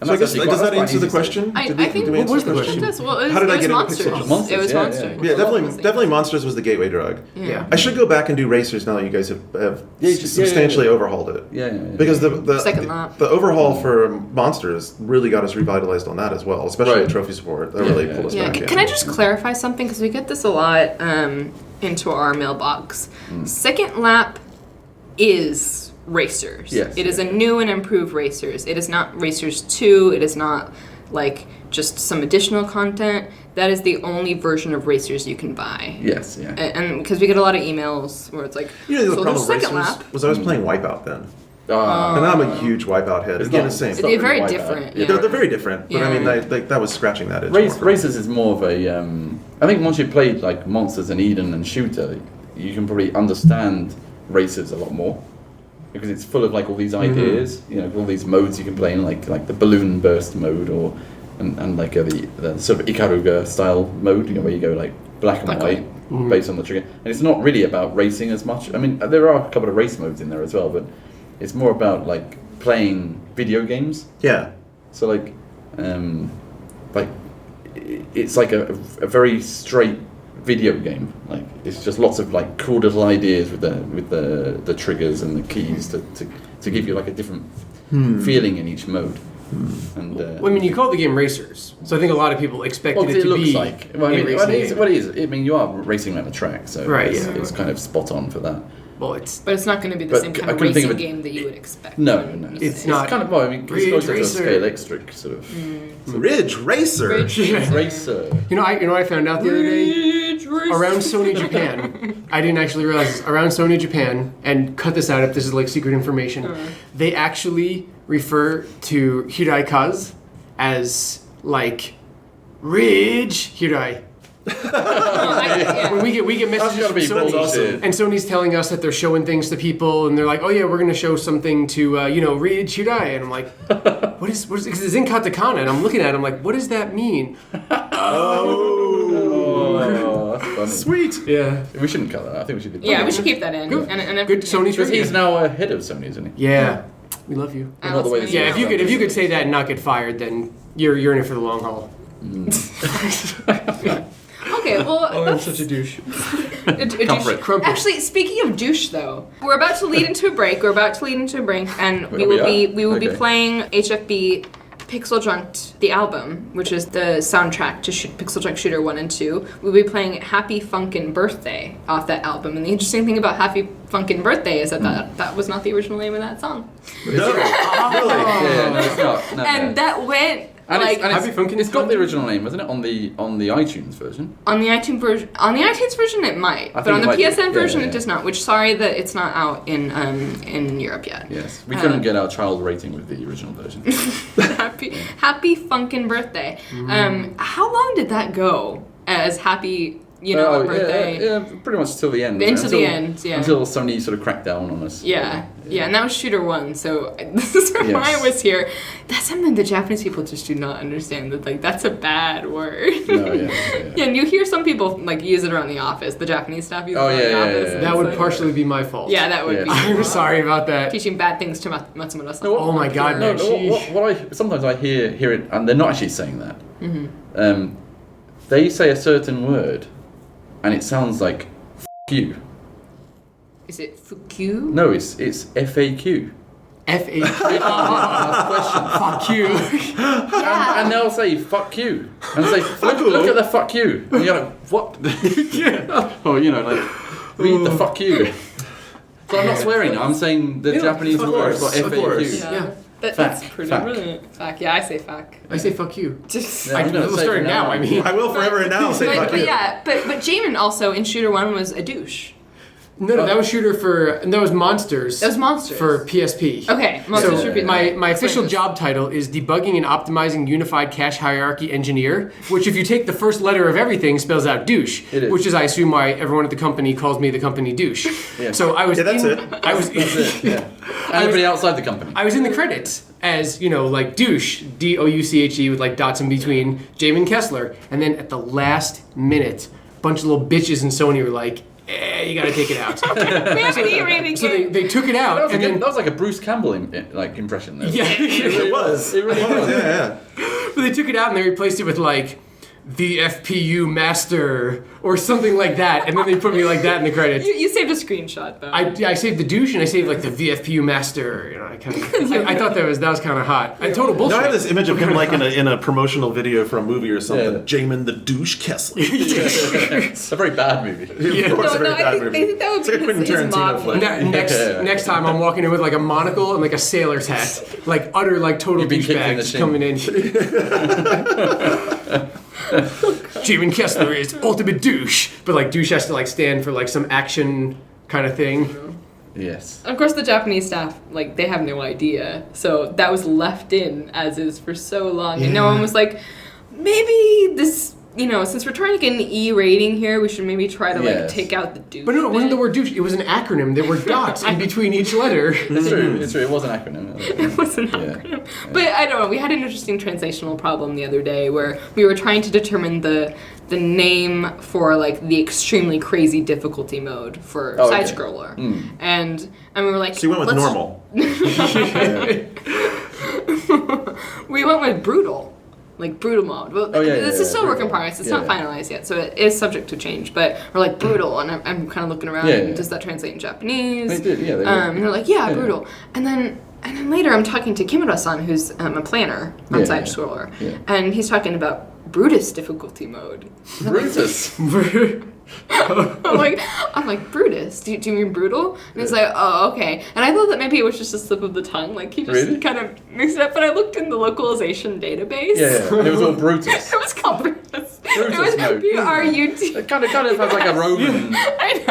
So I guess, does that answer the question? I think what was the question? How did I get into Monsters? It was Monsters. Yeah, definitely Monsters was the gateway drug. Yeah. I should go back and do Racers now that you guys have substantially overhauled it. Yeah. Because the Second lap. The overhaul for Monsters really got us revitalized on that as well, especially the trophy support. That really pulled us back in. Can I just clarify something? Because we get this a lot into our mailbox. Second lap is Racers. Yes. It is a new and improved Racers. It is not Racers 2. It is not like just some additional content. That is the only version of Racers you can buy. Yes, yeah. And because we get a lot of emails where it's like, the problem with second Racers lap. was I was playing Wipeout then. And I'm a huge Wipeout head. Again, the same. They're very different. Yeah. They're very different, but I mean, that was scratching that itch. Racers is more of a. I think once you've played like Monsters and Eden and Shooter, you can probably understand Racers a lot more because it's full of like all these ideas. You know, all these modes you can play in, like the balloon burst mode, or and like the sort of Ikaruga style mode. You know, where you go like black and white based on the trigger, and it's not really about racing as much. I mean, there are a couple of race modes in there as well, but it's more about like playing video games. Yeah. So like it's like a very straight video game. Like it's just lots of like cool little ideas with the triggers and the keys to give you like a different feeling in each mode. And I mean, you call the game Racers, so I think a lot of people expected it to looks be. Like. Well, I mean, what it is. I mean, you are racing around the track, so it's kind of spot on for that. Well, but it's not going to be the same kind of racing game that you would expect. No. It's not. Kind of. Well, I mean, it's closer to a Scale Electric sort of. Ridge Racer. Racer. You know, what I found out the other day around Sony Japan. I didn't actually realize this. Around Sony Japan, and cut this out if this is like secret information. They actually refer to Hirai Kaz as like Ridge Hirai. When we get messages from Sony, and Sony's telling us that they're showing things to people, and they're like, "Oh yeah, we're gonna show something to Ridge Hirai," and I'm like, "What is?" Because it's in katakana, and I'm looking at it, I'm like, "What does that mean?" Oh, that's funny. Sweet. Yeah. We shouldn't cut that. I think we should do that. Yeah, we should keep that in. Good. And Good Sony Because trivia. he's now head of Sony, isn't he? Yeah. We love you. Not the way that Yeah, if you could say that and not get fired, then you're in it for the long haul. Okay, well, I'm such a douche. Crumpet. Actually, speaking of douche, though, we're about to lead into a break. And we will be playing HFB PixelJunk, the album, which is the soundtrack to PixelJunk Shooter 1 and 2. We'll be playing Happy Funkin' Birthday off that album. And the interesting thing about Happy Funkin' Birthday is that was not the original name of that song. No. Really? Yeah, no, it's not. No, and that went Happy Funkin' it's got the original name, hasn't it? On the iTunes version. On the iTunes version, it might, but on the PSN version, it does not. Which sorry that it's not out in Europe yet. Yes, we couldn't get our child rating with the original version. Happy Funkin' Birthday. How long did that go as Happy? Birthday. Yeah, pretty much till the end. Until the end, yeah. Until Sony sort of cracked down on us. Yeah, and that was Shooter 1, so this is why I was here. That's something the Japanese people just do not understand, that like that's a bad word. No, yeah. And you hear some people like use it around the office, the Japanese staff use it around the office. That would partially be my fault. Yeah, that would be. I'm sorry about that. Teaching bad things to Matsumoto-san. No, oh my god, no. man. Sometimes I hear it, and they're not actually saying that. They say a certain word, and it sounds like "f you." Is it fuku? No, it's FAQ. FAQ. Fuck you. And they'll say "fuck you," and say look at the "fuck you," and you're like, what? Or like read the "fuck you." So I'm not swearing. I'm saying the Japanese word for FAQ. Yeah. That's pretty brilliant. Fact. Yeah, I say fact. I say fuck you. I'm will start now. I mean, I will forever and now say fuck you. Yeah, but Jamin also in Shooter 1 was a douche. No, that was Shooter that was Monsters. That was Monsters. For PSP. Okay, Monsters for PSP. My official job title is Debugging and Optimizing Unified Cache Hierarchy Engineer, which if you take the first letter of everything spells out douche, which is I assume why everyone at the company calls me the company douche. Yeah. So I was that's it. I was That's it, yeah. Anybody outside the company. I was in the credits as, like douche, DOUCHE with like dots in between, Jamin Kessler, and then at the last minute, a bunch of little bitches in Sony were like, you gotta take it out. We have an E rating. So they took it out, and then that was like a Bruce Campbell impression. There. yeah, It was. It really was. Yeah. but they took it out and they replaced it with like the FPU master or something like that, and then they put me like that in the credits. You saved a screenshot though. I saved the douche and I saved like the VFPU master. You know, I thought that was kind of hot. I total bullshit. Now I have this image of him like in a promotional video for a movie or something. Yeah. Jamin the douche Kessler. It's a very bad movie. Of course, a very bad I movie. think that would It's like a be Quentin his Tarantino model. flick. Next time I'm walking in with like a monocle and like a sailor's hat, like utter like total You've been kicked in the douchebags shin. coming in. Jamin Kessler is ultimate douche, but like douche has to like stand for like some action kind of thing. Yes. Of course, the Japanese staff, like, they have no idea. So that was left in as is for so long. And no one was like, maybe this, since we're trying to get an E rating here, we should maybe try to, like, take out the douche. But no, it wasn't bit. the word douche. It was an acronym. There were dots in between each letter. It's true. It was an acronym. It was an acronym. But I don't know, we had an interesting translational problem the other day where we were trying to determine the name for like the extremely crazy difficulty mode for side scroller. And we were like, So you went with normal. We went with brutal. Like brutal mode. Well, this is still a work in progress. It's not finalized yet, so it is subject to change. But we're like brutal, and I'm kind of looking around. And does that translate in Japanese? They did, yeah. And they're like, brutal. And then later, I'm talking to Kimura-san, who's a planner on Side Scroller, and he's talking about Brutus difficulty mode. Brutus. I'm like Brutus. Do you mean brutal? And he's like, oh, okay. And I thought that maybe it was just a slip of the tongue, like he just kind of mixed it up. But I looked in the localization database. Yeah, it was all Brutus. It was called Brutus. Brutus It was mode. B-R-U-T. It kind of has like a Roman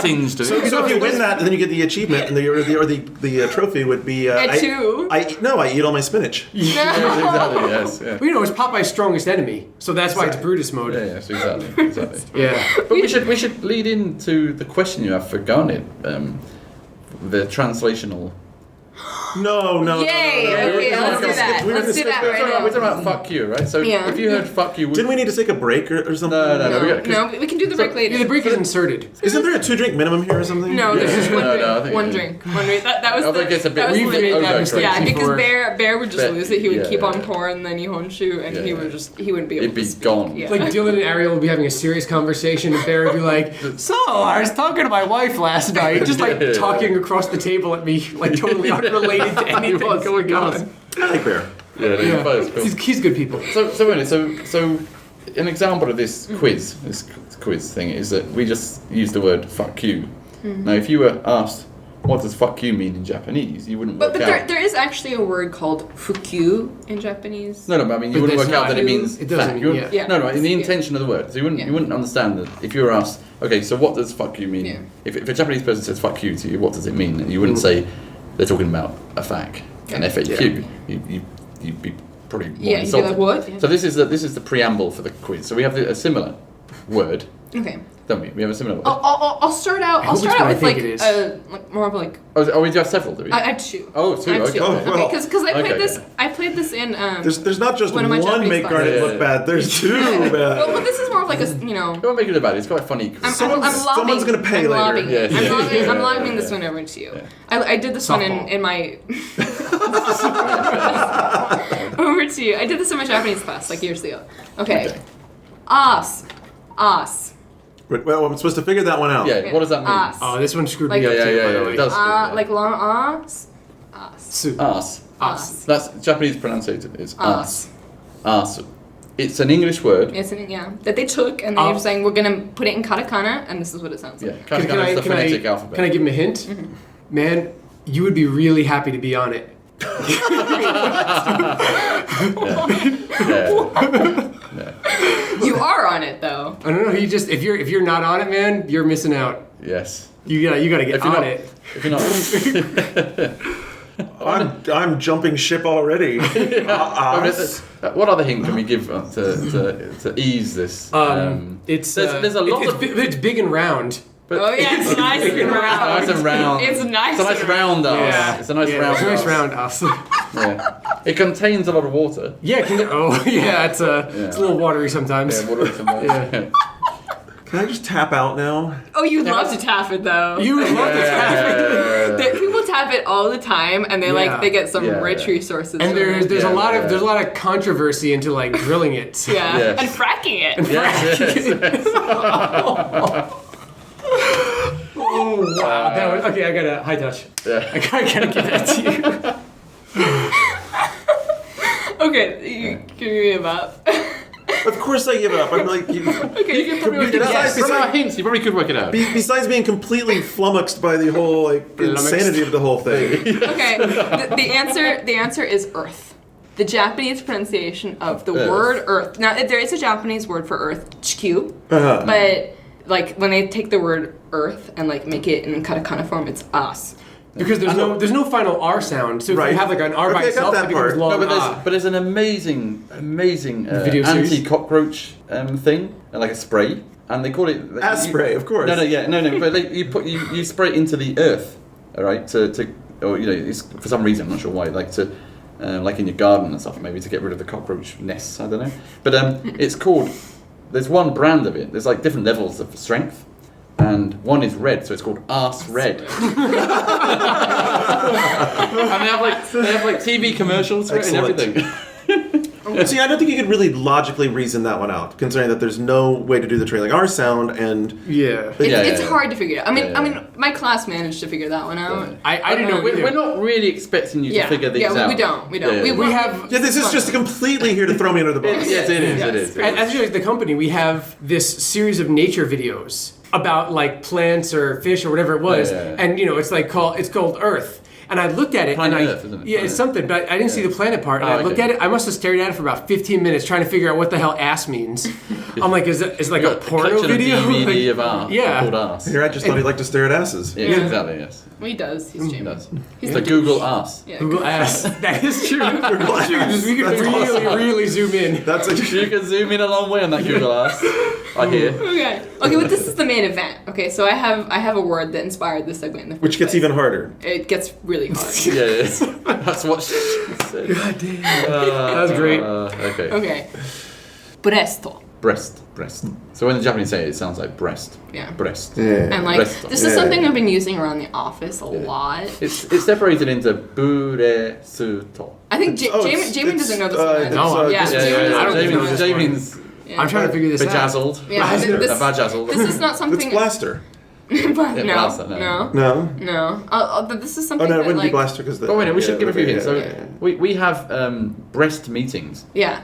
tinge to it. So if you win that, then you get the achievement, and the trophy would be. A 2. I eat all my spinach. Exactly. Yes. Yeah. Well, it's Popeye's strongest enenemy, so that's why it's Brutus mode. Yeah. Exactly. Yeah. But we should lead into the question you have for Garnett, the translational. No. Yay! Okay, let's do that. Let's do that right now. We're talking about fuck you, right? So if you heard fuck you, Didn't we need to take a break or something? No, we can do the break later. Yeah, the break is inserted. Isn't there a 2-drink minimum here or something? No, there's just one I drink. One drink. That was I think it's a bit. We've made that mistake yeah, because before. Bear would just lose it. He would keep on yeah. pouring the Nihonshu, and he wouldn't be able It'd be to speak. gone. Yeah. Like Dylan and Ariel would be having a serious conversation, and Bear would be like, "So I was talking to my wife last night, just like talking across the table at me, like totally unrelated to anything going on." I like Bear. Yeah, cool. He's good people. So an example of this quiz thing is that we just use the word fuck you. Now, if you were asked what does fuck you mean in Japanese, you wouldn't work But out. there is actually a word called fukyu in Japanese. No, but I mean, you wouldn't work out that it means it doesn't, fuck. yeah. No, in the intention of the word. So you wouldn't understand that if you were asked, okay, so what does fuck you mean? Yeah. If a Japanese person says fuck you to you, what does it mean? And you wouldn't say they're talking about a FAQ, an FAQ. You'd be probably more Yeah, you'd be insulted. like, what? Yeah. So this is the preamble for the quiz. So we have a similar word, Okay. don't we? We have a similar word. I'll start out. I'll hope start it's what out I with think like it is. more of like. Oh, we do have several, do we? I have 2. Oh, 2. I have Okay. 2. Okay, because I played Okay. this. I played this in. There's not just One one of my Japanese make Garnett classes. look bad. There's 2 bad. Well, this is more of like a Don't make it about it. It's quite funny. Someone's gonna pay I'm later. lobbing. Yes. I'm lobbing this one over to you. Yeah. I did this one Softball. in my. Over to you. I did this in my Japanese class like years ago. Okay. As. Well, I'm supposed to figure that one out. Yeah, what does that mean? As. Oh, this one screwed Like- me up too, by the Yeah, way. it does. Like long as. Su. Ass. As. That's Japanese pronunciation is As. ass. Ass. It's an English word. It's that they took and they were saying we're gonna put it in katakana and this is what it sounds Yeah, like. kind of the phonetic alphabet. Can I give him a hint? Man, you would be really happy to be on it. You are on it though. I don't know. You just if you're not on it, man, you're missing out. Yes. You gotta get If you're on not, it. if you're not, I'm jumping ship already. what other hint can we give to ease this? It's there's a lot of. it's big and round. But Oh yeah, it's nice and round. Nice and round. It's nice. It's a nice round ass. Yeah. It's a nice round. It's a nice ass. round ass. Yeah. It contains a lot of water. Yeah. It's a little watery sometimes. Yeah, water sometimes. Yeah. Can I just tap out now? Oh, you'd love to tap it though. You would love to tap it. People tap it all the time, and they they get some rich resources. And there's a lot of controversy into like drilling it. And fracking it. Oh wow! That was, okay, I got a high touch. Yeah. I gotta give that to you. Okay, you give up. Of course I give up. I'm like, Okay, you can probably work it out. From our hints, you probably could work it out. Besides being completely flummoxed by the whole like insanity of the whole thing. Okay, the answer is Earth. The Japanese pronunciation of the word Earth. Now, there is a Japanese word for Earth, chikyu, but like when they take the word Earth and like make it in katakana form, it's as. Because there's no final R sound, so if you have like an R by itself, it becomes long. But there's an amazing video anti-cockroach thing, like a spray, and they call it spray, of course. No, but you spray it into the earth, all right, or it's, for some reason, I'm not sure why, like to. Like in your garden and stuff, maybe to get rid of the cockroach nests. I don't know, but it's called. There's one brand of it. There's like different levels of strength, and one is red, so it's called Arse Red. And they have like TV commercials for it and everything. See, I don't think you could really logically reason that one out, considering that there's no way to do the trailing R sound, and it's hard to figure out. I mean, my class managed to figure that one out. I didn't know. We're not really expecting you to figure these out. We don't. We have. Yeah, this is just completely here to throw me under the bus. Yes, it is. And as the company, we have this series of nature videos about like plants or fish or whatever it was, and it's called Earth. And I looked at it, Earth, isn't it? Yeah, it's something, but I didn't see the planet part. And I looked at it. I must have stared at it for about 15 minutes trying to figure out what the hell ass means. I'm like, is it like a porno video? DVD of ass. Yeah. Called ass. Here, I just thought he'd like to stare at asses. Yeah, exactly. Yes. Well, he does. He's Jamie. He's the Google ass. Yeah, Google ass. That is true. Google ass. We can really zoom in. You can zoom in a long way on that Google ass. I hear. Okay, but this is the main event. Okay, so I have a word that inspired this segment in the first Which gets place. even harder. It gets really hard. That's what she said. God damn. That was great. Okay. Presto. Breast. So when the Japanese say it, it sounds like breast. Yeah. Breast. Yeah. And like, this is something I've been using around the office a lot. It's separated into buresuto. I think Jamie doesn't know this one. Jamie's I'm trying to figure this out. bejazzled. Yeah, Bejazzled. this is not something. It's blaster. No. This is something. Oh no, it wouldn't be like, blaster because. Oh wait, we should give a few hints. We have breast meetings. Yeah,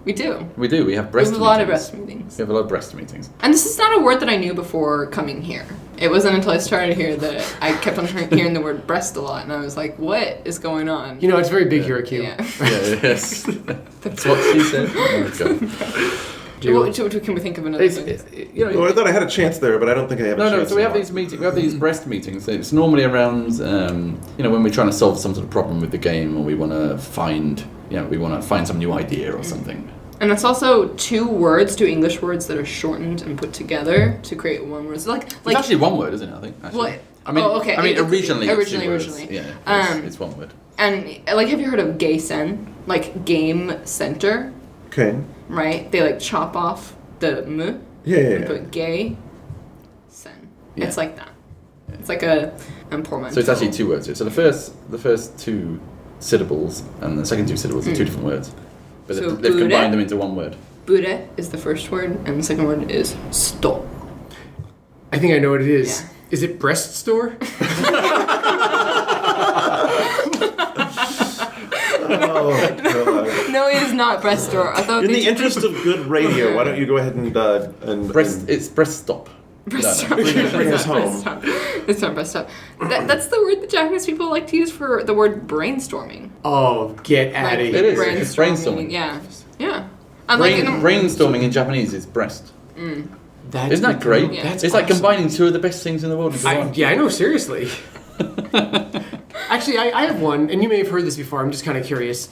we do. We do. We have breast. We have a lot of breast meetings. We have a lot of breast meetings. And this is not a word that I knew before coming here. It wasn't until I started here that I kept on hearing the word breast a lot, and I was like, "What is going on?" It's very big here at Q. Yeah. Yes. That's what she said. Oh, God. What can we think of another thing? I thought I had a chance there, but I don't think I have a chance. No, so we have these meetings. We have these breast meetings. It's normally around, when we're trying to solve some sort of problem with the game, or we want to find some new idea or something. And it's also two English words that are shortened and put together to create one word. So it's actually one word, isn't it? I think. Actually. Originally. Yeah. It's one word. And like, have you heard of gay-sen? Like game center. Okay. Right? They like chop off the m. And put gay sen. Yeah. It's like that. It's like a portmanteau. So it's actually two words. So the first two syllables and the second two syllables are two different words. But so they've combined them into one word. Bure is the first word, and the second word is sto. I think I know what it is. Yeah. Is it breast store? Oh, God. No, it is not breast store. I thought In the interest of good radio, why don't you go ahead and breast? It's breast stop. Breast stop. Bring us home. It's not breast stop. That's the word that Japanese people like to use for the word brainstorming. Oh, get out of here! It is. It's brainstorming. Yeah. Brainstorming in Japanese is breast. Mm. Isn't that great? Yeah. It's like combining two of the best things in the world into one. Yeah, I know. Seriously. Actually, I have one, and you may have heard this before. I'm just kind of curious.